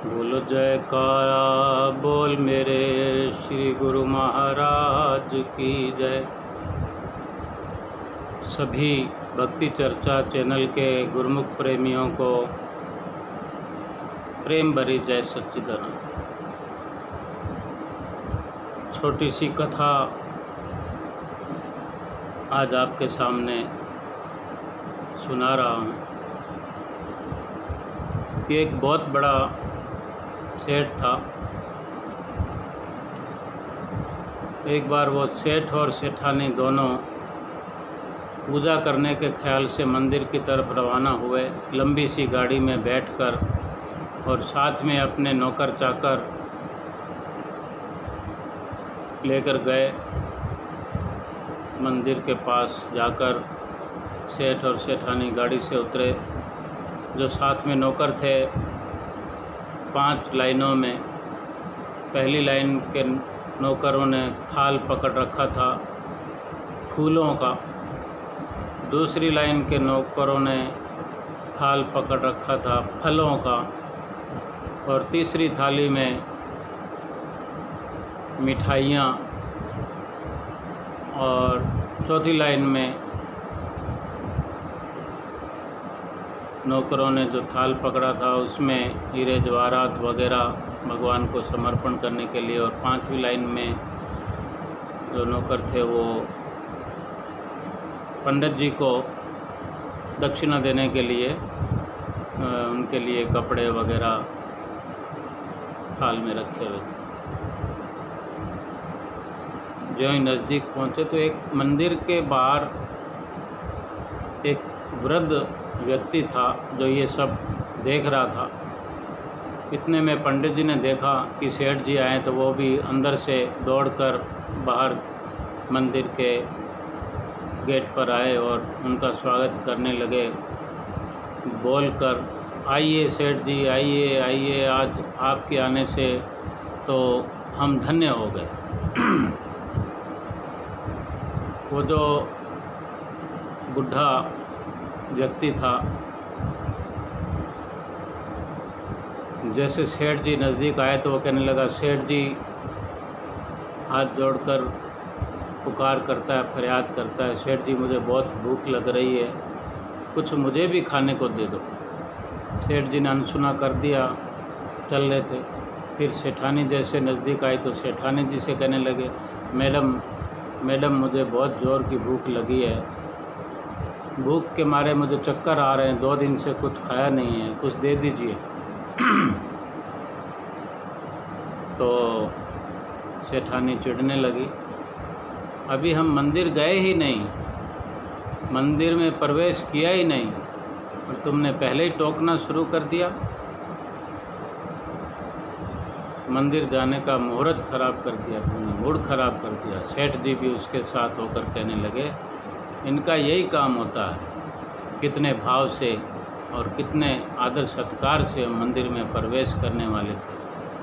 बोलो जयकारा बोल मेरे श्री गुरु महाराज की जय। सभी भक्ति चर्चा चैनल के गुरुमुख प्रेमियों को प्रेम भरी जय सच्चिदानंद। छोटी सी कथा आज आपके सामने सुना रहा हूँ। ये एक बहुत बड़ा सेठ था। एक बार वो सेठ और सेठानी दोनों पूजा करने के ख्याल से मंदिर की तरफ रवाना हुए। लंबी सी गाड़ी में बैठकर और साथ में अपने नौकर चाकर लेकर गए। मंदिर के पास जाकर सेठ और सेठानी गाड़ी से उतरे। जो साथ में नौकर थे 5 लाइनों में, पहली लाइन के नौकरों ने थाल पकड़ रखा था फूलों का, दूसरी लाइन के नौकरों ने थाल पकड़ रखा था फलों का, और तीसरी थाली में मिठाइयाँ, और चौथी लाइन में नौकरों ने जो थाल पकड़ा था उसमें हीरे जवाहरात वगैरह भगवान को समर्पण करने के लिए, और 5वीं लाइन में जो नौकर थे वो पंडित जी को दक्षिणा देने के लिए उनके लिए कपड़े वगैरह थाल में रखे हुए थे। जो ही नज़दीक पहुँचे तो एक मंदिर के बाहर एक वृद्ध व्यक्ति था जो ये सब देख रहा था। इतने में पंडित जी ने देखा कि सेठ जी आए तो वो भी अंदर से दौड़कर बाहर मंदिर के गेट पर आए और उनका स्वागत करने लगे, बोलकर आइए सेठ जी, आइए आइए, आज आपके आने से तो हम धन्य हो गए। वो जो बुढ़ा व्यक्ति था, जैसे सेठ जी नज़दीक आए तो वो कहने लगा, सेठ जी हाथ जोड़कर पुकार करता है, फरियाद करता है, सेठ जी मुझे बहुत भूख लग रही है, कुछ मुझे भी खाने को दे दो। सेठ जी ने अनसुना कर दिया, चल रहे थे। फिर सेठानी जैसे नज़दीक आई तो सेठानी जी से कहने लगे, मैडम मुझे बहुत ज़ोर की भूख लगी है, भूख के मारे मुझे चक्कर आ रहे हैं, 2 दिन से कुछ खाया नहीं है, कुछ दे दीजिए। तो सेठानी चिढ़ने लगी, अभी हम मंदिर गए ही नहीं, मंदिर में प्रवेश किया ही नहीं और तुमने पहले ही टोकना शुरू कर दिया। मंदिर जाने का मुहूर्त ख़राब कर दिया तुमने, मूड ख़राब कर दिया। सेठ जी भी उसके साथ होकर कहने लगे, इनका यही काम होता है, कितने भाव से और कितने आदर सत्कार से मंदिर में प्रवेश करने वाले थे,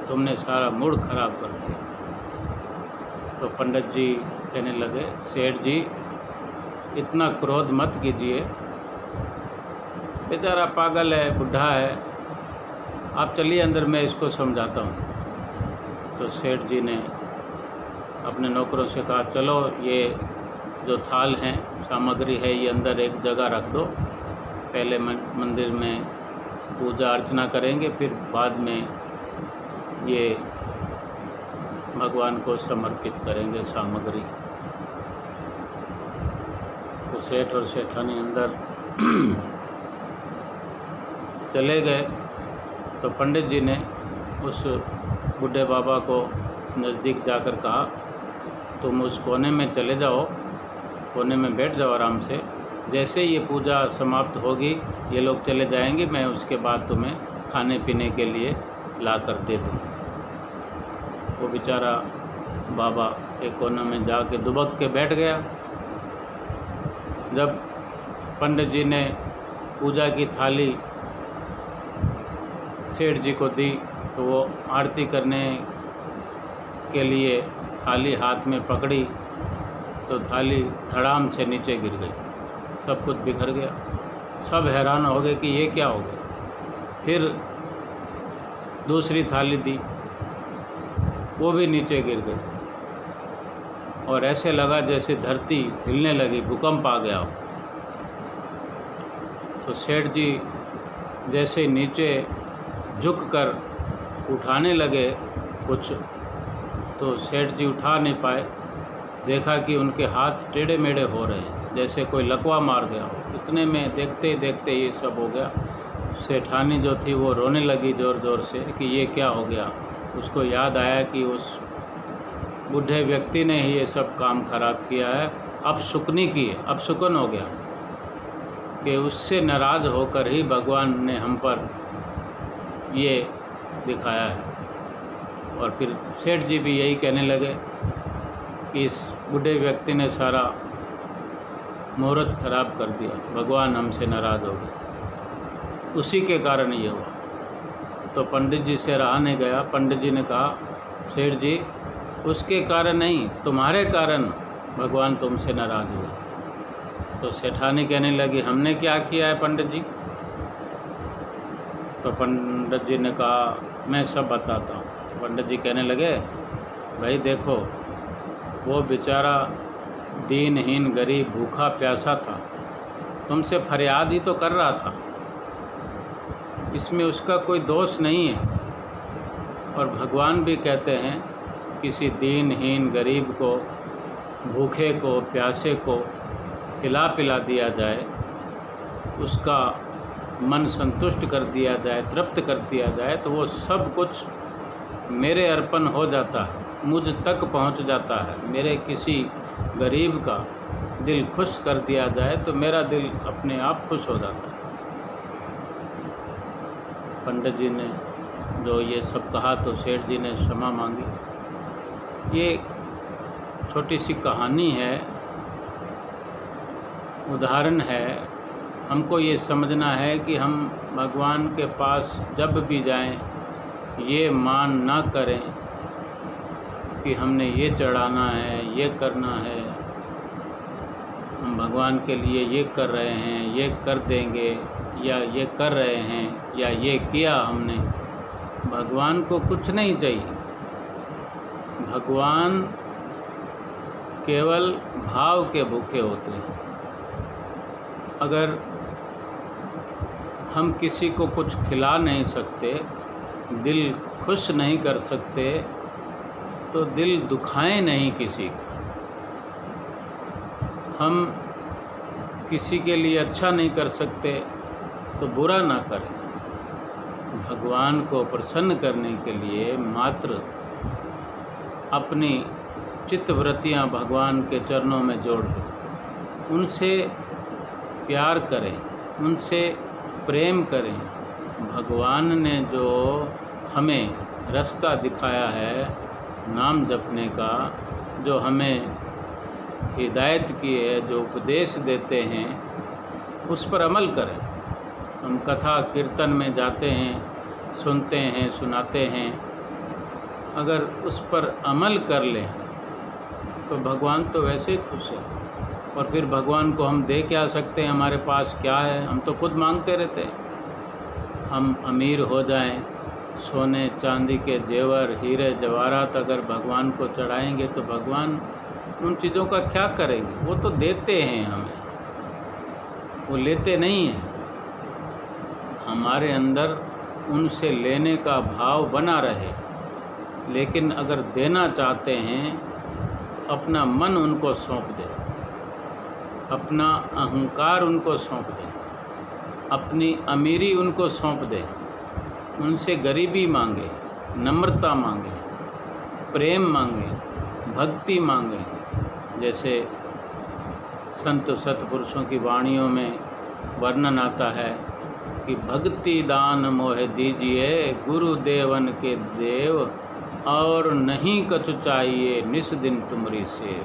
तुमने सारा मूड ख़राब कर दिया। तो पंडित जी कहने लगे, सेठ जी इतना क्रोध मत कीजिए, बेचारा पागल है, बुढ़ा है, आप चलिए अंदर, मैं इसको समझाता हूँ। तो सेठ जी ने अपने नौकरों से कहा, चलो ये जो थाल हैं, सामग्री है, ये अंदर एक जगह रख दो, पहले मंदिर में पूजा अर्चना करेंगे, फिर बाद में ये भगवान को समर्पित करेंगे सामग्री। तो सेठ और सेठानी अंदर चले गए। तो पंडित जी ने उस बूढ़े बाबा को नज़दीक जाकर कहा, तुम उस कोने में चले जाओ, कोने में बैठ जाओ आराम से, जैसे ये पूजा समाप्त होगी ये लोग चले जाएंगे, मैं उसके बाद तुम्हें खाने पीने के लिए ला कर दे दूँ। वो बेचारा बाबा एक कोने में जाके दुबक के बैठ गया। जब पंडित जी ने पूजा की थाली सेठ जी को दी तो वो आरती करने के लिए थाली हाथ में पकड़ी तो थाली धड़ाम से नीचे गिर गई, सब कुछ बिखर गया। सब हैरान हो गए कि ये क्या हो गया। फिर दूसरी थाली दी, वो भी नीचे गिर गई और ऐसे लगा जैसे धरती हिलने लगी, भूकंप आ गया हो। तो सेठ जी जैसे नीचे झुककर उठाने लगे कुछ, तो सेठ जी उठा नहीं पाए। देखा कि उनके हाथ टेढ़े मेढ़े हो रहे हैं, जैसे कोई लकवा मार गया हो। इतने में देखते ही देखते ये सब हो गया। सेठानी जो थी वो रोने लगी ज़ोर ज़ोर से कि ये क्या हो गया। उसको याद आया कि उस बूढ़े व्यक्ति ने ही ये सब काम खराब किया है, अब शुकनी की है, अब शुकन हो गया कि उससे नाराज़ होकर ही भगवान ने हम पर ये दिखाया है। और फिर सेठ जी भी यही कहने लगे कि इस बूढ़े व्यक्ति ने सारा मुहूर्त खराब कर दिया, भगवान हमसे नाराज़ हो गए, उसी के कारण ये हुआ। तो पंडित जी से रहा नहीं गया। पंडित जी ने कहा, सेठ जी उसके कारण नहीं, तुम्हारे कारण भगवान तुमसे नाराज़ हुए। तो सेठानी कहने लगी, हमने क्या किया है पंडित जी? तो पंडित जी ने कहा, मैं सब बताता हूँ। पंडित जी कहने लगे, भाई देखो, वो बेचारा दीनहीन गरीब भूखा प्यासा था, तुमसे फरियाद ही तो कर रहा था, इसमें उसका कोई दोष नहीं है। और भगवान भी कहते हैं किसी दीनहीन गरीब को, भूखे को, प्यासे को खिला पिला दिया जाए, उसका मन संतुष्ट कर दिया जाए, तृप्त कर दिया जाए, तो वो सब कुछ मेरे अर्पण हो जाता है, मुझ तक पहुंच जाता है। मेरे किसी गरीब का दिल खुश कर दिया जाए तो मेरा दिल अपने आप खुश हो जाता है। पंडित जी ने जो ये सब कहा तो सेठ जी ने क्षमा मांगी। ये छोटी सी कहानी है, उदाहरण है। हमको ये समझना है कि हम भगवान के पास जब भी जाएं, ये मान ना करें कि हमने ये चढ़ाना है, ये करना है, हम भगवान के लिए ये कर रहे हैं, ये कर देंगे, या ये कर रहे हैं, या ये किया हमने। भगवान को कुछ नहीं चाहिए। भगवान केवल भाव के भूखे होते हैं। अगर हम किसी को कुछ खिला नहीं सकते, दिल खुश नहीं कर सकते, तो दिल दुखाएं नहीं किसी को। हम किसी के लिए अच्छा नहीं कर सकते तो बुरा ना करें। भगवान को प्रसन्न करने के लिए मात्र अपनी चित्तवृत्तियाँ भगवान के चरणों में जोड़ दें, उनसे प्यार करें, उनसे प्रेम करें। भगवान ने जो हमें रास्ता दिखाया है नाम जपने का, जो हमें हिदायत की है, जो उपदेश देते हैं, उस पर अमल करें। हम कथा कीर्तन में जाते हैं, सुनते हैं, सुनाते हैं, अगर उस पर अमल कर लें तो भगवान तो वैसे ही खुश है। और फिर भगवान को हम दे क्या सकते हैं? हमारे पास क्या है? हम तो खुद मांगते रहते हैं। हम अमीर हो जाएं, सोने चांदी के जेवर, हीरे जवाहरात अगर भगवान को चढ़ाएंगे तो भगवान उन चीज़ों का क्या करेंगे? वो तो देते हैं हमें, वो लेते नहीं हैं। हमारे अंदर उनसे लेने का भाव बना रहे, लेकिन अगर देना चाहते हैं तो अपना मन उनको सौंप दें, अपना अहंकार उनको सौंप दें, अपनी अमीरी उनको सौंप दें, उनसे गरीबी मांगे, नम्रता मांगे, प्रेम मांगे, भक्ति मांगे। जैसे संत सत्पुरुषों की वाणियों में वर्णन आता है कि भक्ति दान मोह दीजिए गुरुदेवन के देव, और नहीं कछु चाहिए निस दिन तुम्हारी सेव।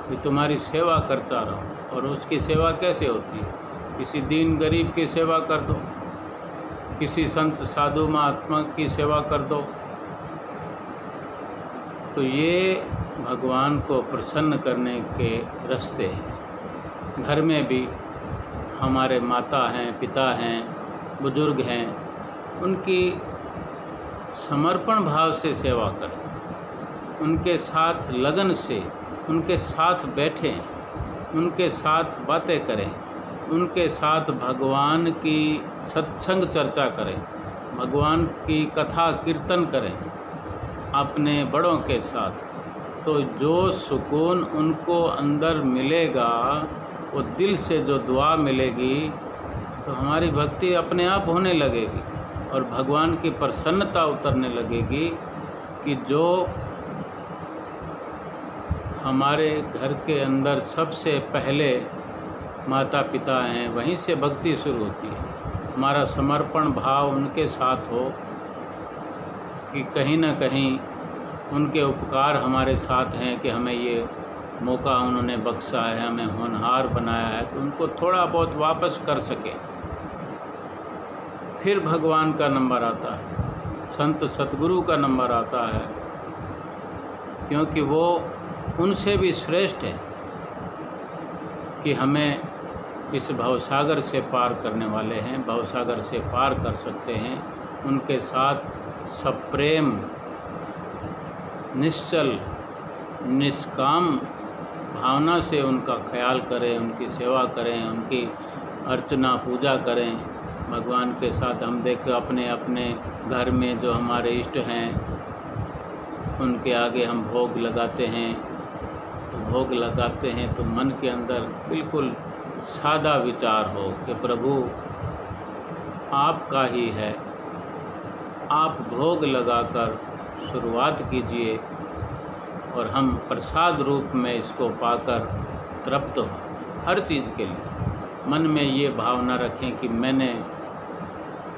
कि तुम्हारी सेवा करता रहो। और उसकी सेवा कैसे होती है? किसी दीन गरीब की सेवा कर दो, किसी संत साधु महात्मा की सेवा कर दो। तो ये भगवान को प्रसन्न करने के रास्ते हैं। घर में भी हमारे माता हैं, पिता हैं, बुजुर्ग हैं, उनकी समर्पण भाव से सेवा करें, उनके साथ लगन से उनके साथ बैठें, उनके साथ बातें करें, उनके साथ भगवान की सत्संग चर्चा करें, भगवान की कथा कीर्तन करें अपने बड़ों के साथ। तो जो सुकून उनको अंदर मिलेगा, वो दिल से जो दुआ मिलेगी, तो हमारी भक्ति अपने आप होने लगेगी और भगवान की प्रसन्नता उतरने लगेगी कि जो हमारे घर के अंदर सबसे पहले माता पिता हैं, वहीं से भक्ति शुरू होती है। हमारा समर्पण भाव उनके साथ हो कि कहीं ना कहीं उनके उपकार हमारे साथ हैं कि हमें ये मौका उन्होंने बख्शा है, हमें होनहार बनाया है, तो उनको थोड़ा बहुत वापस कर सकें। फिर भगवान का नंबर आता है, संत सतगुरु का नंबर आता है, क्योंकि वो उनसे भी श्रेष्ठ है कि हमें इस भवसागर से पार करने वाले हैं, भवसागर से पार कर सकते हैं। उनके साथ सप्रेम, निश्चल, निष्काम भावना से उनका ख्याल करें, उनकी सेवा करें, उनकी अर्चना पूजा करें। भगवान के साथ हम देखें अपने अपने घर में जो हमारे इष्ट हैं, उनके आगे हम भोग लगाते हैं। तो भोग लगाते हैं तो मन के अंदर बिल्कुल सादा विचार हो कि प्रभु आपका ही है, आप भोग लगाकर शुरुआत कीजिए और हम प्रसाद रूप में इसको पाकर तृप्त हो। हर चीज़ के लिए मन में ये भावना रखें कि मैंने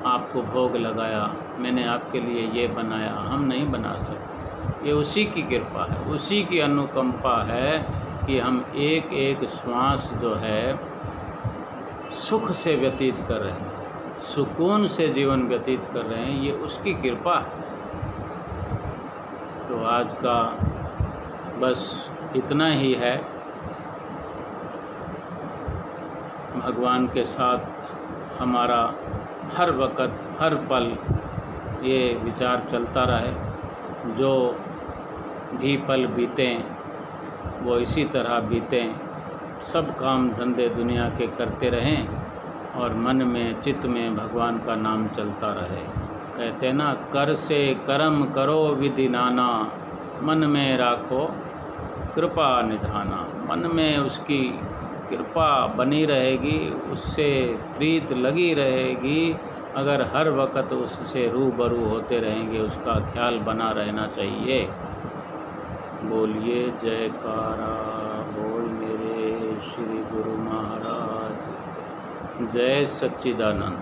आपको भोग लगाया, मैंने आपके लिए ये बनाया। हम नहीं बना सकते, ये उसी की कृपा है, उसी की अनुकंपा है कि हम एक एक श्वास जो है सुख से व्यतीत कर रहे हैं, सुकून से जीवन व्यतीत कर रहे हैं, ये उसकी कृपा है। तो आज का बस इतना ही है। भगवान के साथ हमारा हर वक़्त हर पल ये विचार चलता रहे, जो भी पल बीतें वो इसी तरह बीतें, सब काम धंधे दुनिया के करते रहें और मन में चित्त में भगवान का नाम चलता रहे। कहते ना, कर से कर्म करो विधि नाना, मन में राखो कृपा निधाना। मन में उसकी कृपा बनी रहेगी, उससे प्रीत लगी रहेगी अगर हर वक़्त उससे रूबरू होते रहेंगे, उसका ख्याल बना रहना चाहिए। बोलिए जयकारा बोल मेरे श्री गुरु महाराज। जय सच्चिदानंद।